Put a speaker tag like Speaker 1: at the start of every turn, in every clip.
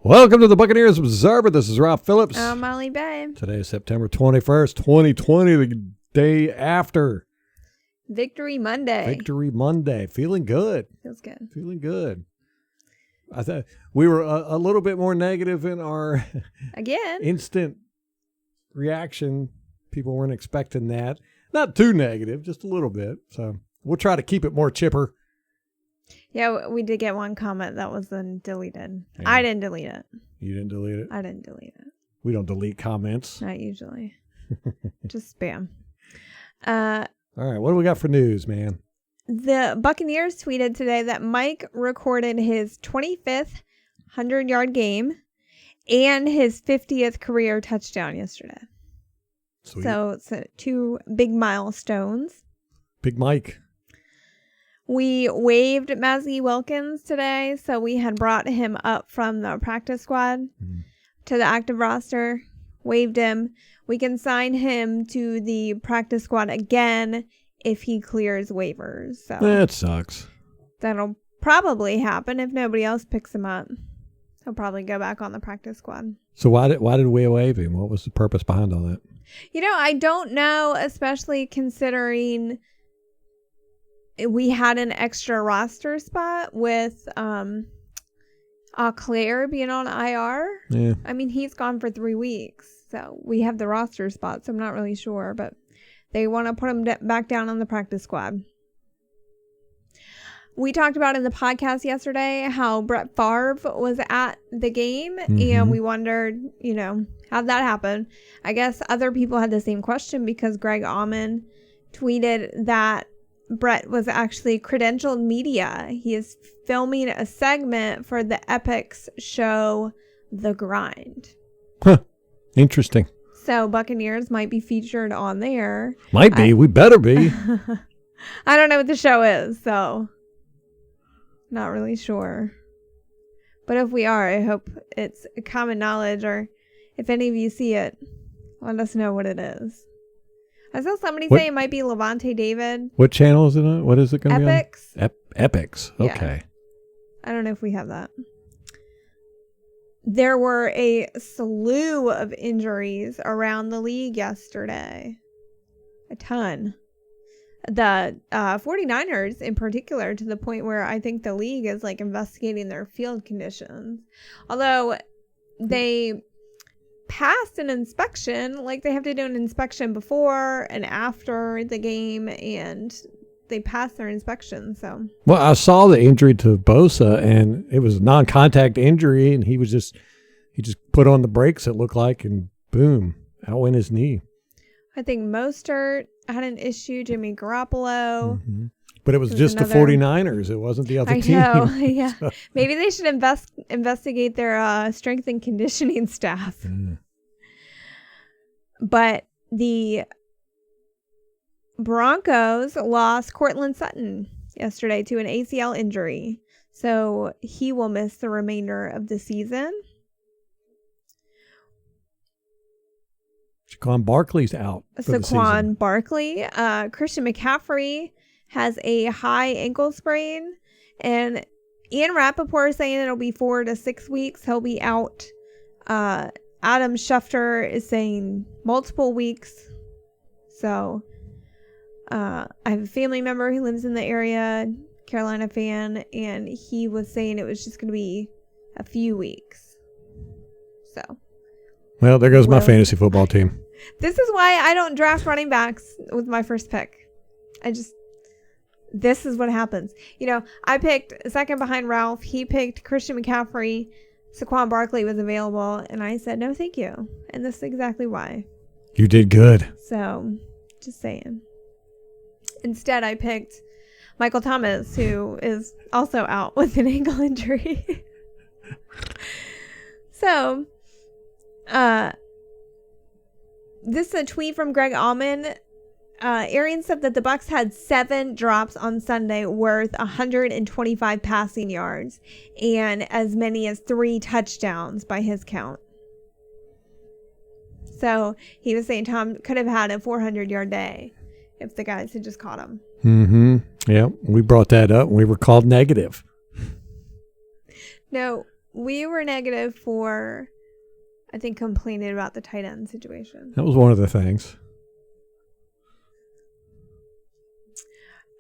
Speaker 1: Welcome to the Buccaneers Observer. This is Rob Phillips.
Speaker 2: I'm Molly Bay.
Speaker 1: Today is September 21st, 2020, the day after
Speaker 2: Victory Monday.
Speaker 1: Victory Monday. Feeling good.
Speaker 2: Feels good.
Speaker 1: Feeling good. I thought we were a little bit more negative in our
Speaker 2: Again.
Speaker 1: instant reaction. People weren't expecting that. Not too negative, just a little bit. So we'll try to keep it more chipper.
Speaker 2: Yeah, we did get one comment that was then deleted.
Speaker 1: Yeah.
Speaker 2: I didn't delete it.
Speaker 1: You didn't delete it?
Speaker 2: I didn't delete it.
Speaker 1: We don't delete comments.
Speaker 2: Not usually. Just spam.
Speaker 1: All right, what do we got for news, man?
Speaker 2: The Buccaneers tweeted today that Mike recorded his 25th 100-yard game and his 50th career touchdown yesterday.
Speaker 1: Sweet.
Speaker 2: So two big milestones.
Speaker 1: Big Mike.
Speaker 2: We waived Mazzy Wilkins today, so we had brought him up from the practice squad to the active roster, waived him. We can sign him to the practice squad again if he clears waivers. So
Speaker 1: That sucks.
Speaker 2: that'll probably happen if nobody else picks him up. He'll probably go back on the practice squad.
Speaker 1: So why did we waive him? What was the purpose behind all that?
Speaker 2: You know, I don't know, especially considering we had an extra roster spot with Claire being on IR.
Speaker 1: Yeah.
Speaker 2: I mean, he's gone for 3 weeks, so we have the roster spot, so I'm not really sure, but they want to put him back down on the practice squad. We talked about in the podcast yesterday how Brett Favre was at the game, and we wondered, how'd that happen? I guess other people had the same question because Greg Auman tweeted that Brett was actually credentialed media. He is filming a segment for the Epic's show, The Grind.
Speaker 1: Huh. Interesting.
Speaker 2: So Buccaneers might be featured on there.
Speaker 1: Might be. We better be.
Speaker 2: I don't know what the show is, so not really sure. But if we are, I hope it's common knowledge, or if any of you see it, let us know what it is. I saw somebody say it might be Levante David.
Speaker 1: What channel is it on? What is it going to be on?
Speaker 2: Epics.
Speaker 1: Epics. Okay.
Speaker 2: Yeah. I don't know if we have that. There were a slew of injuries around the league yesterday. A ton. The 49ers in particular, to the point where I think the league is investigating their field conditions. Although they passed an inspection, they have to do an inspection before and after the game, and they passed their inspection. So
Speaker 1: Well, I saw the injury to Bosa, and it was a non-contact injury, and he just put on the brakes, it looked like, and boom, out went his knee.
Speaker 2: I think Mostert had an issue, Jimmy Garoppolo.
Speaker 1: But it was just the 49ers. It wasn't the other team.
Speaker 2: I know, yeah. So. Maybe they should investigate their strength and conditioning staff. But the Broncos lost Courtland Sutton yesterday to an ACL injury. So he will miss the remainder of the season.
Speaker 1: Saquon Barkley's out.
Speaker 2: Saquon Barkley. Christian McCaffrey has a high ankle sprain, and Ian Rappaport is saying it'll be 4 to 6 weeks. He'll be out. Adam Schefter is saying multiple weeks. So I have a family member who lives in the area, Carolina fan, and he was saying it was just going to be a few weeks. So.
Speaker 1: Well, there goes my fantasy football team.
Speaker 2: This is why I don't draft running backs with my first pick. This is what happens. I picked second behind Ralph. He picked Christian McCaffrey. Saquon Barkley was available, and I said, no, thank you. And this is exactly why.
Speaker 1: You did good.
Speaker 2: So, just saying. Instead, I picked Michael Thomas, who is also out with an ankle injury. So, this is a tweet from Greg Auman. Arians said that the Bucs had 7 drops on Sunday worth 125 passing yards and as many as 3 touchdowns by his count. So he was saying Tom could have had a 400-yard day if the guys had just caught him.
Speaker 1: Yeah, we brought that up and we were called negative.
Speaker 2: No, we were negative for, I think, complaining about the tight end situation.
Speaker 1: That was one of the things.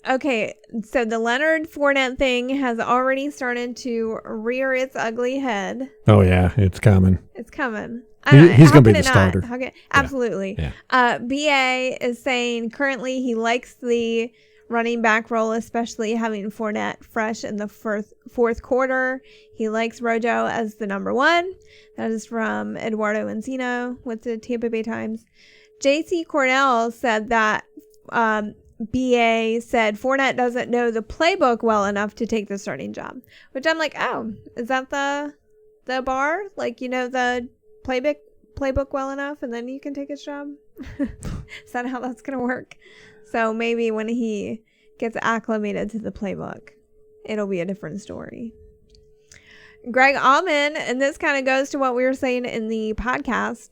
Speaker 2: Okay, so the Leonard Fournette thing has already started to rear its ugly head.
Speaker 1: Oh, yeah, it's coming.
Speaker 2: It's coming.
Speaker 1: He's going to be the starter.
Speaker 2: Absolutely.
Speaker 1: Yeah.
Speaker 2: BA is saying currently he likes the running back role, especially having Fournette fresh in the fourth quarter. He likes Rojo as the number one. That is from Eduardo Encino with the Tampa Bay Times. JC Cornell said that BA said Fournette doesn't know the playbook well enough to take the starting job, which I'm like, oh, is that the bar? Like, you know, the playbook well enough and then you can take his job? Is that how that's going to work? So maybe when he gets acclimated to the playbook, it'll be a different story. Greg Auman, and this kind of goes to what we were saying in the podcast,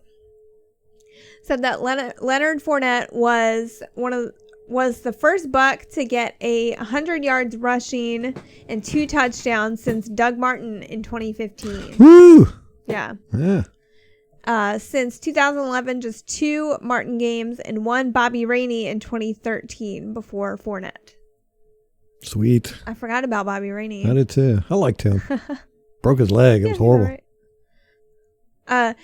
Speaker 2: said that Leonard Fournette was the first Buc to get 100 yards rushing and 2 touchdowns since Doug Martin in 2015.
Speaker 1: Woo!
Speaker 2: Yeah.
Speaker 1: Yeah.
Speaker 2: Since 2011, just 2 Martin games and 1 Bobby Rainey in 2013 before Fournette.
Speaker 1: Sweet.
Speaker 2: I forgot about Bobby Rainey.
Speaker 1: I did too. I liked him. Broke his leg. It was horrible.
Speaker 2: Right.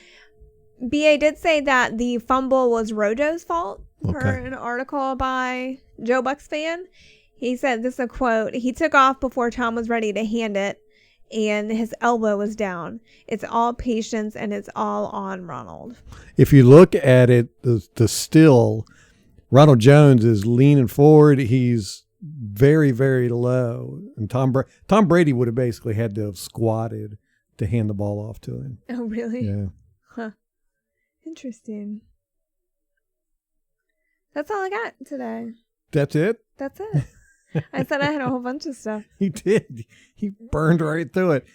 Speaker 2: BA did say that the fumble was Rojo's fault.
Speaker 1: Okay.
Speaker 2: Per an article by Joe Bucs fan. He said, this is a quote, "He took off before Tom was ready to hand it, and his elbow was down. It's all patience, and it's all on Ronald."
Speaker 1: If you look at it, the still, Ronald Jones is leaning forward. He's very, very low. And Tom Brady would have basically had to have squatted to hand the ball off to him.
Speaker 2: Oh, really?
Speaker 1: Yeah.
Speaker 2: Huh. Interesting. That's all I got today.
Speaker 1: That's it?
Speaker 2: That's it. I said I had a whole bunch of stuff.
Speaker 1: He did. He burned right through it.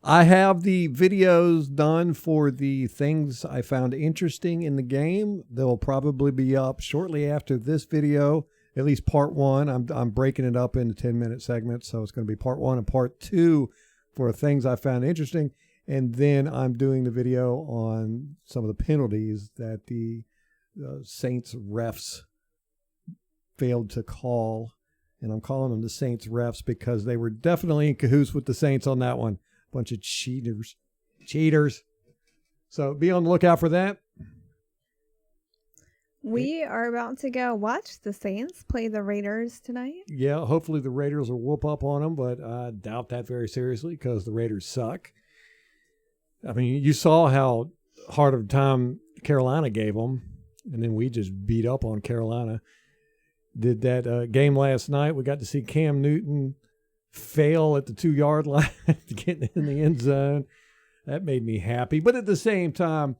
Speaker 1: I have the videos done for the things I found interesting in the game. They'll probably be up shortly after this video, at least part 1. I'm breaking it up into 10-minute segments, so it's going to be part 1 and part 2 for things I found interesting. And then I'm doing the video on some of the penalties that the Saints refs failed to call. And I'm calling them the Saints refs because they were definitely in cahoots with the Saints on that one. Bunch of cheaters. So be on the lookout for that.
Speaker 2: We are about to go watch the Saints play the Raiders tonight.
Speaker 1: Yeah, hopefully the Raiders will whoop up on them, but I doubt that very seriously because the Raiders suck. I mean, you saw how hard of a time Carolina gave them, and then we just beat up on Carolina. Did that game last night. We got to see Cam Newton fail at the 2-yard line to get in the end zone. That made me happy. But at the same time,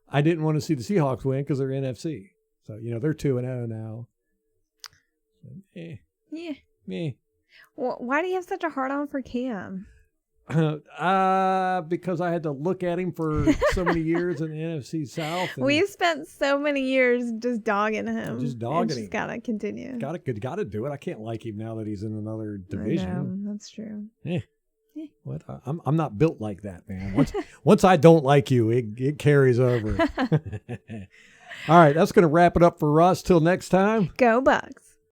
Speaker 1: I didn't want to see the Seahawks win because they're NFC. So, you know, they're 2-0 now.
Speaker 2: Yeah. Well, why do you have such a hard on for Cam?
Speaker 1: Because I had to look at him for so many years in the NFC South.
Speaker 2: We spent so many years just dogging him.
Speaker 1: Just dogging him.
Speaker 2: Just gotta continue.
Speaker 1: Gotta do it. I can't like him now that he's in another division.
Speaker 2: I know, that's true.
Speaker 1: What? I'm not built like that, man. Once I don't like you, it carries over. All right, that's going to wrap it up for us. Till next time.
Speaker 2: Go Bucs.